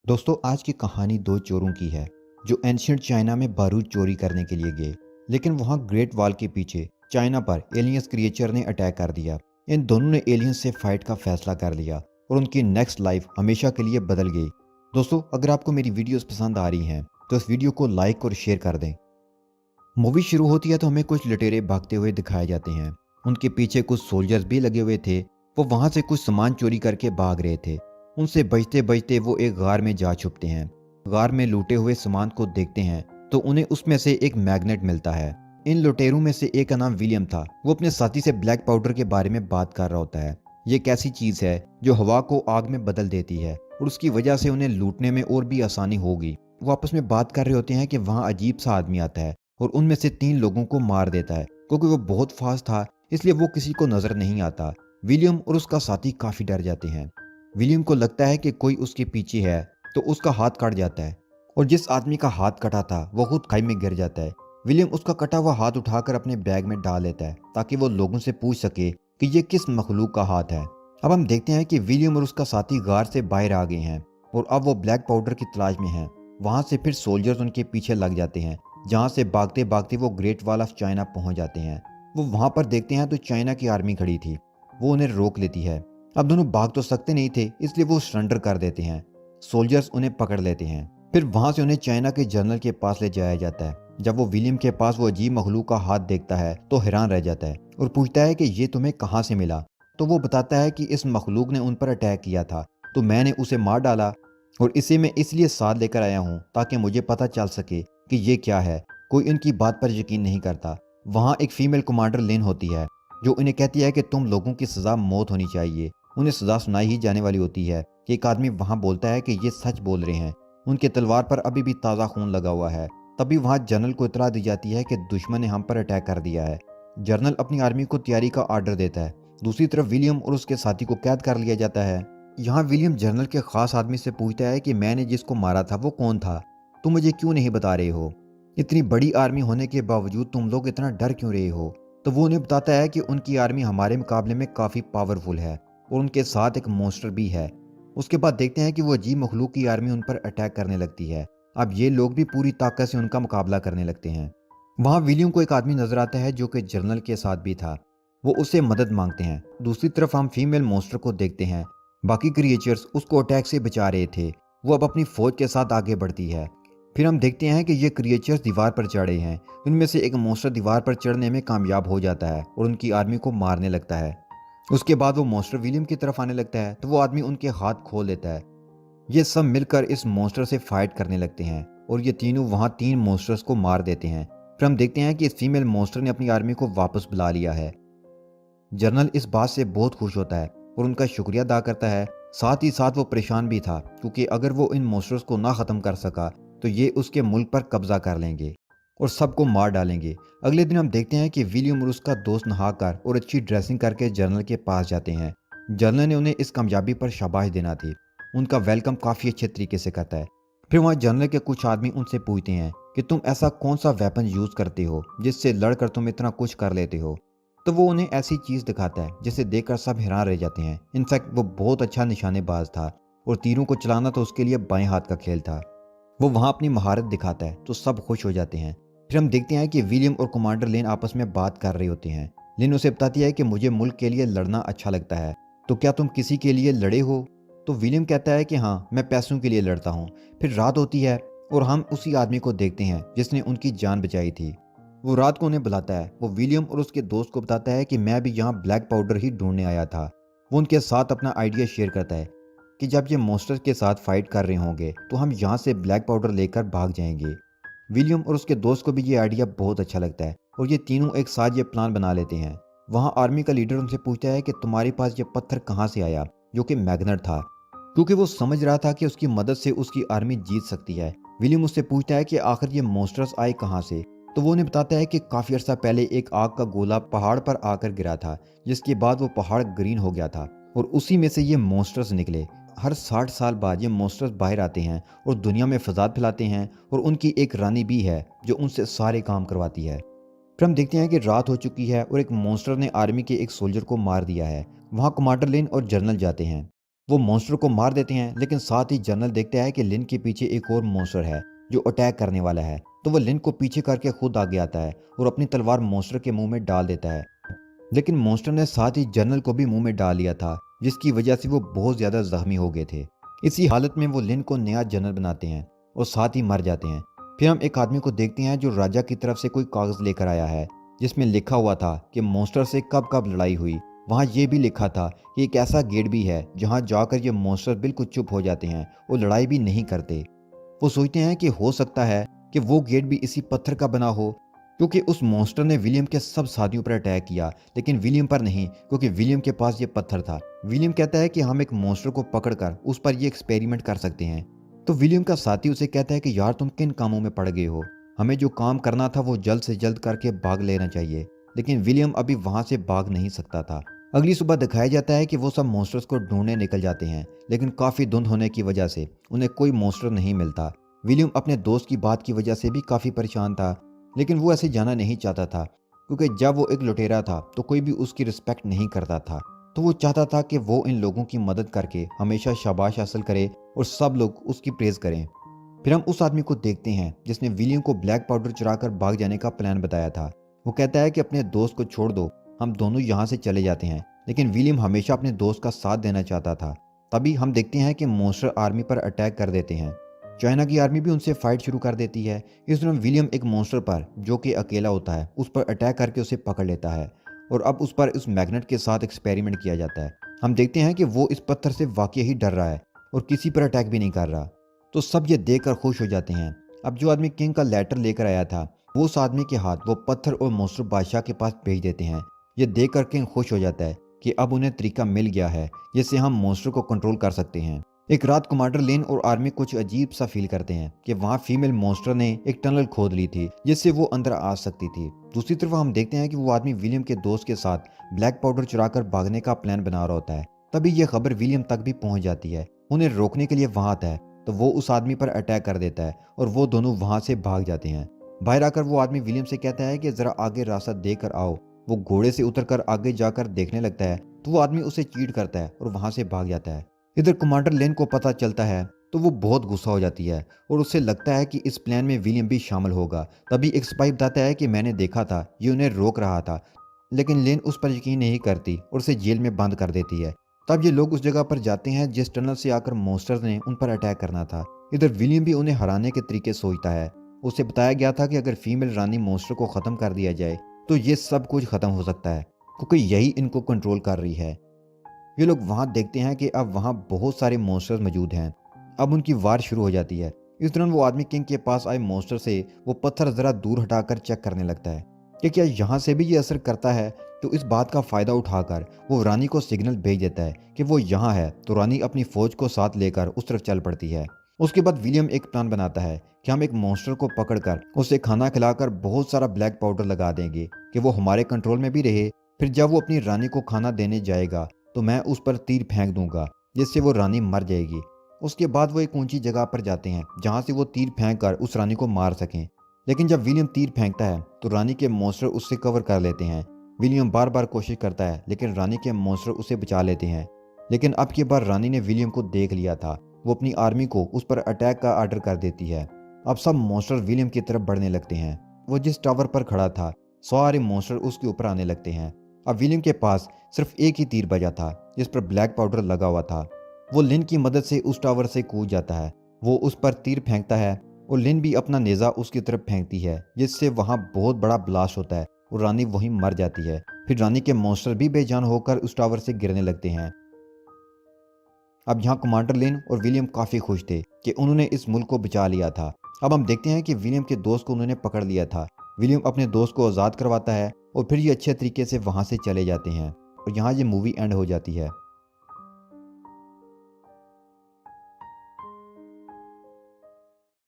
दोस्तों आज की कहानी दो चोरों की है जो एंशियंट चाइना में बारूद चोरी करने के लिए गए। लेकिन वहां ग्रेट वॉल के पीछे चाइना पर एलियंस क्रिएचर ने अटैक कर दिया। इन दोनों ने एलियंस से फाइट का फैसला कर लिया और उनकी नेक्स्ट लाइफ हमेशा के लिए बदल गई। दोस्तों अगर आपको मेरी वीडियोस पसंद आ रही हैं तो इस वीडियो को लाइक और शेयर कर दें। मूवी शुरू होती है तो हमें कुछ लुटेरे भागते हुए दिखाए जाते हैं। उनके पीछे कुछ सोल्जर्स भी लगे हुए थे। वो वहां से कुछ सामान चोरी करके भाग रहे थे। उनसे बचते बचते वो एक गार में जा छुपते हैं। गार में लूटे हुए सामान को देखते हैं तो उन्हें उसमें से एक मैग्नेट मिलता है। इन लुटेरों में से एक का नाम विलियम था। वो अपने साथी से ब्लैक पाउडर के बारे में बात कर रहा होता है। ये एक ऐसी चीज है जो हवा को आग में बदल देती है और उसकी वजह से उन्हें लूटने में और भी आसानी होगी। वो आपस में बात कर रहे होते हैं कि वहां अजीब सा आदमी आता है और उनमें से 3 लोगों को मार देता है। क्योंकि वो बहुत फास्ट था इसलिए वो किसी को नजर नहीं आता। विलियम और उसका साथी काफी डर जाते हैं। विलियम को लगता है कि कोई उसके पीछे है तो उसका हाथ कट जाता है और जिस आदमी का हाथ कटा था वो खुद खाई में गिर जाता है। विलियम उसका कटा हुआ हाथ उठाकर अपने बैग में डाल लेता है ताकि वो लोगों से पूछ सके कि ये किस मखलूक का हाथ है। अब हम देखते हैं कि विलियम और उसका साथी गार से बाहर आ गए हैं और अब वो ब्लैक पाउडर की तलाश में हैं। वहां से फिर सोल्जर्स उनके पीछे लग जाते हैं जहां से भागते भागते वो ग्रेट वॉल ऑफ चाइना पहुंच जाते हैं। वो वहां पर देखते हैं तो चाइना की आर्मी खड़ी थी। वो उन्हें रोक लेती है। अब दोनों भाग तो सकते नहीं थे इसलिए वो सरेंडर कर देते हैं। सोल्जर्स उन्हें पकड़ लेते हैं। फिर वहां से उन्हें चाइना के जनरल के पास ले जाया जाता है। जब वो विलियम के पास वो अजीब मखलूक का हाथ देखता है तो हैरान रह जाता है और पूछता है कि ये तुम्हें कहाँ से मिला। तो वो बताता है कि इस मखलूक ने उन पर अटैक किया था तो मैंने उसे मार डाला और इसे मैं इसलिए साथ लेकर आया हूँ ताकि मुझे पता चल सके कि ये क्या है। कोई इनकी बात पर यकीन नहीं करता। वहाँ एक फीमेल कमांडर लेन होती है जो इन्हें कहती है कि तुम लोगों की सज़ा मौत होनी चाहिए। उन्हें सज़ा सुनाई ही जाने वाली होती है कि एक आदमी वहाँ बोलता है कि ये सच बोल रहे हैं। उनके तलवार पर अभी भी ताज़ा खून लगा हुआ है। तभी वहाँ जनरल को इतला दी जाती है कि दुश्मन ने हम पर अटैक कर दिया है। जनरल अपनी आर्मी को तैयारी का आर्डर देता है। दूसरी तरफ विलियम और उसके साथी को कैद कर लिया जाता है। यहाँ विलियम जनरल के खास आदमी से पूछता है कि मैंने जिसको मारा था वो कौन था, तुम मुझे क्यों नहीं बता रहे हो। इतनी बड़ी आर्मी होने के बावजूद तुम लोग इतना डर क्यों रहे हो। तो वो उन्हें बताता है कि उनकी आर्मी हमारे मुकाबले में काफ़ी पावरफुल है और उनके साथ एक मॉन्स्टर भी है। उसके बाद देखते हैं कि वो अजीब मखलूक की आर्मी उन पर अटैक करने लगती है। अब ये लोग भी पूरी ताकत से उनका मुकाबला करने लगते हैं। वहाँ विलियम को एक आदमी नजर आता है जो कि जनरल के साथ भी था। वो उससे मदद मांगते हैं। दूसरी तरफ हम फीमेल मॉन्स्टर को देखते हैं। बाकी क्रिएचर्स उसको अटैक से बचा रहे थे। वो अब अपनी फौज के साथ आगे बढ़ती है। फिर हम देखते हैं कि ये क्रिएचर्स दीवार पर चढ़े हैं। उनमें से एक मॉन्स्टर दीवार पर चढ़ने में कामयाब हो जाता है और उनकी आर्मी को मारने लगता है। उसके बाद वो मॉन्स्टर विलियम की तरफ आने लगता है तो वो आदमी उनके हाथ खोल लेता है। ये सब मिलकर इस मॉन्स्टर से फाइट करने लगते हैं और ये तीनों वहाँ 3 मॉन्स्टर्स को मार देते हैं। फिर हम देखते हैं कि इस फीमेल मॉन्स्टर ने अपनी आर्मी को वापस बुला लिया है। जनरल इस बात से बहुत खुश होता है और उनका शुक्रिया अदा करता है। साथ ही साथ वो परेशान भी था क्योंकि अगर वो इन मॉन्स्टर्स को ना ख़त्म कर सका तो ये उसके मुल्क पर कब्जा कर लेंगे और सबको मार डालेंगे। अगले दिन हम देखते हैं कि विलियम और उसका दोस्त नहाकर और अच्छी ड्रेसिंग करके जनरल के पास जाते हैं। जनरल ने उन्हें इस कामयाबी पर शाबाश देना थी। उनका वेलकम काफ़ी अच्छे तरीके से करता है। फिर वहाँ जनरल के कुछ आदमी उनसे पूछते हैं कि तुम ऐसा कौन सा वेपन यूज़ करते हो जिससे लड़कर तुम इतना कुछ कर लेते हो। तो वो उन्हें ऐसी चीज़ दिखाता है जिसे देखकर सब हैरान रह जाते हैं। इनफैक्ट वो बहुत अच्छा निशानेबाज था और तीरों को चलाना तो उसके लिए बाएं हाथ का खेल था। वो वहाँ अपनी महारत दिखाता है तो सब खुश हो जाते हैं। फिर हम देखते हैं कि विलियम और कमांडर लेन आपस में बात कर रहे होते हैं। लेन उसे बताती है कि मुझे मुल्क के लिए लड़ना अच्छा लगता है, तो क्या तुम किसी के लिए लड़े हो। तो विलियम कहता है कि हाँ, मैं पैसों के लिए लड़ता हूँ। फिर रात होती है और हम उसी आदमी को देखते हैं जिसने उनकी जान बचाई थी। वो रात को उन्हें बुलाता है। वो विलियम और उसके दोस्त को बताता है कि मैं भी यहाँ ब्लैक पाउडर ही ढूंढने आया था। वो उनके साथ अपना आइडिया शेयर करता है कि जब ये मॉन्स्टर्स के साथ फाइट कर रहे होंगे तो हम यहाँ से ब्लैक पाउडर लेकर भाग जाएंगे। विलियम और उसके दोस्त को भी ये आइडिया बहुत अच्छा लगता है और ये तीनों एक साथ ये प्लान बना लेते हैं। वहाँ आर्मी का लीडर उनसे पूछता है कि तुम्हारे पास ये पत्थर कहाँ से आया, जो कि मैग्नेट था, क्योंकि वो समझ रहा था कि उसकी मदद से उसकी आर्मी जीत सकती है। विलियम उससे पूछता है कि आखिर ये मॉन्स्टर्स आए कहाँ से। तो वो उन्हें बताता है कि काफ़ी अर्सा पहले एक आग का गोला पहाड़ पर आकर गिरा था, जिसके बाद वो पहाड़ ग्रीन हो गया था और उसी में से ये मॉन्स्टर्स निकले। हर 60 साल बाद ये मॉन्स्टर्स बाहर आते हैं और दुनिया में फसाद फैलाते हैं और उनकी एक रानी भी है जो उनसे सारे काम करवाती है। फिर हम देखते हैं कि रात हो चुकी है और एक मॉन्स्टर ने आर्मी के एक सोल्जर को मार दिया है। वहाँ कमांडर लेन और जनरल जाते हैं। वो मॉन्स्टर को मार देते हैं, लेकिन साथ ही जनरल देखता है कि लिन के पीछे एक और मॉन्स्टर है जो अटैक करने वाला है। तो वो लिन को पीछे करके खुद आगे आता है और अपनी तलवार मॉन्स्टर के मुंह में डाल देता है। लेकिन मॉन्स्टर ने साथ ही जनरल को भी मुंह में डाल लिया था, जिसकी वजह से वो बहुत ज्यादा जख्मी हो गए थे। इसी हालत में वो लिन को नया जनरल बनाते हैं और साथ ही मर जाते हैं। फिर हम एक आदमी को देखते हैं जो राजा की तरफ से कोई कागज लेकर आया है, जिसमें लिखा हुआ था कि मॉन्स्टर से कब कब लड़ाई हुई। वहाँ ये भी लिखा था कि एक ऐसा गेट भी है जहाँ जाकर ये मॉन्स्टर बिल्कुल चुप हो जाते हैं और लड़ाई भी नहीं करते। वो सोचते हैं कि हो सकता है कि वो गेट भी इसी पत्थर का बना हो, क्योंकि उस मॉन्स्टर ने विलियम के सब साथियों पर अटैक किया, लेकिन विलियम पर नहीं, क्योंकि विलियम के पास ये पत्थर था। विलियम कहता है कि हम एक मॉन्स्टर को पकड़कर उस पर ये एक्सपेरिमेंट कर सकते हैं। तो विलियम का साथी उसे कहता है कि यार तुम किन कामों में पड़ गए हो, हमें जो काम करना था वो जल्द से जल्द करके भाग लेना चाहिए। लेकिन विलियम अभी वहां से भाग नहीं सकता था। अगली सुबह दिखाया जाता है कि वो सब मॉन्स्टर्स को ढूंढने निकल जाते हैं, लेकिन काफी धुंध होने की वजह से उन्हें कोई मॉन्स्टर नहीं मिलता। विलियम अपने दोस्त की बात की वजह से भी काफी परेशान था, लेकिन वो ऐसे जाना नहीं चाहता था, क्योंकि जब वो एक लुटेरा था तो कोई भी उसकी रिस्पेक्ट नहीं करता था। तो वो चाहता था कि वो इन लोगों की मदद करके हमेशा शाबाश हासिल करे और सब लोग उसकी प्रेज करें। फिर हम उस आदमी को देखते हैं जिसने विलियम को ब्लैक पाउडर चुराकर भाग जाने का प्लान बताया था। वो कहता है कि अपने दोस्त को छोड़ दो, हम दोनों यहाँ से चले जाते हैं। लेकिन विलियम हमेशा अपने दोस्त का साथ देना चाहता था। तभी हम देखते हैं कि मॉन्स्टर आर्मी पर अटैक कर देते हैं। चाइना की आर्मी भी उनसे फाइट शुरू कर देती है। इस दौरान विलियम एक मॉन्स्टर पर, जो कि अकेला होता है, उस पर अटैक करके उसे पकड़ लेता है और अब उस पर उस मैग्नेट के साथ एक्सपेरिमेंट किया जाता है। हम देखते हैं कि वो इस पत्थर से वाकई ही डर रहा है और किसी पर अटैक भी नहीं कर रहा। तो सब ये देखकर खुश हो जाते हैं। अब जो आदमी किंग का लेटर लेकर आया था, वो उस आदमी के हाथ वो पत्थर और मॉन्स्टर बादशाह के पास भेज देते हैं। ये देखकर किंग खुश हो जाता है कि अब उन्हें तरीका मिल गया है जिससे हम मॉन्स्टर को कंट्रोल कर सकते हैं। एक रात कमांडर लेन और आर्मी कुछ अजीब सा फील करते हैं कि वहाँ फीमेल मॉन्स्टर ने एक टनल खोद ली थी जिससे वो अंदर आ सकती थी। दूसरी तरफ हम देखते हैं कि वो आदमी विलियम के दोस्त के साथ ब्लैक पाउडर चुराकर भागने का प्लान बना रहा होता है। तभी यह खबर विलियम तक भी पहुंच जाती है। उन्हें रोकने के लिए वहां आता है तो वो उस आदमी पर अटैक कर देता है और वो दोनों वहां से भाग जाते हैं। बाहर आकर वो आदमी विलियम से कहता है कि जरा आगे रास्ता देकर आओ। वो घोड़े से उतरकर आगे जाकर देखने लगता है तो वो आदमी उसे चीट करता है और वहां से भाग जाता है। इधर कमांडर लेन को पता चलता है तो वो बहुत गुस्सा हो जाती है और उसे लगता है कि इस प्लान में विलियम भी शामिल होगा। तभी एक स्पाई बताता है कि मैंने देखा था, ये उन्हें रोक रहा था। लेकिन लेन उस पर यकीन नहीं करती और उसे जेल में बंद कर देती है। तब ये लोग उस जगह पर जाते हैं जिस टनल से आकर मॉन्स्टर्स ने उन पर अटैक करना था। इधर विलियम भी उन्हें हराने के तरीके सोचता है। उसे बताया गया था कि अगर फीमेल रानी मॉन्स्टर को खत्म कर दिया जाए तो ये सब कुछ खत्म हो सकता है, क्योंकि यही इनको कंट्रोल कर रही है। ये लोग वहां देखते हैं कि अब वहां बहुत सारे मॉन्स्टर्स मौजूद हैं। अब उनकी वार शुरू हो जाती है। इस दौरान वो आदमी किंग के पास आए मॉन्स्टर से वो पत्थर जरा दूर हटाकर चेक करने लगता है कि क्या यहाँ से भी ये असर करता है। तो इस बात का फायदा उठाकर वो रानी को सिग्नल भेज देता है कि वो यहाँ है। तो रानी अपनी फौज को साथ लेकर उस तरफ चल पड़ती है। उसके बाद विलियम एक प्लान बनाता है कि हम एक मॉन्स्टर को पकड़कर उसे खाना खिलाकर बहुत सारा ब्लैक पाउडर लगा देंगे कि वो हमारे कंट्रोल में भी रहे। फिर जब वो अपनी रानी को खाना देने जाएगा तो मैं उस पर तीर फेंक दूंगा जिससे वो रानी मर जाएगी। उसके बाद वो एक ऊंची जगह पर जाते हैं जहां से वो तीर फेंक कर उस रानी को मार सकें। लेकिन जब विलियम तीर फेंकता है तो रानी के मॉन्स्टर उससे कवर कर लेते हैं। विलियम बार बार कोशिश करता है लेकिन रानी के मॉन्स्टर उसे बचा लेते हैं। लेकिन अब की बार रानी ने विलियम को देख लिया था। वो अपनी आर्मी को उस पर अटैक का आर्डर कर देती है। अब सब मॉन्स्टर विलियम की तरफ बढ़ने लगते हैं। वो जिस टावर पर खड़ा था सारे मॉन्स्टर उसके ऊपर आने लगते हैं। अब विलियम के पास सिर्फ एक ही तीर बचा था जिस पर ब्लैक पाउडर लगा हुआ था। वो लिन की मदद से उस टावर से कूद जाता है। वो उस पर तीर फेंकता है और लिन भी अपना नेजा उसकी तरफ फेंकती है, जिससे वहां बहुत बड़ा ब्लास्ट होता है और रानी वहीं मर जाती है। फिर रानी के मॉन्स्टर भी बेजान होकर उस टावर से गिरने लगते हैं। अब यहाँ कमांडर लिन और विलियम काफी खुश थे कि उन्होंने इस मुल्क को बचा लिया था। अब हम देखते हैं कि विलियम के दोस्त को उन्होंने पकड़ लिया था। विलियम अपने दोस्त को आज़ाद करवाता है और फिर ये अच्छे तरीके से वहां से चले जाते हैं और यहाँ ये मूवी एंड हो जाती है।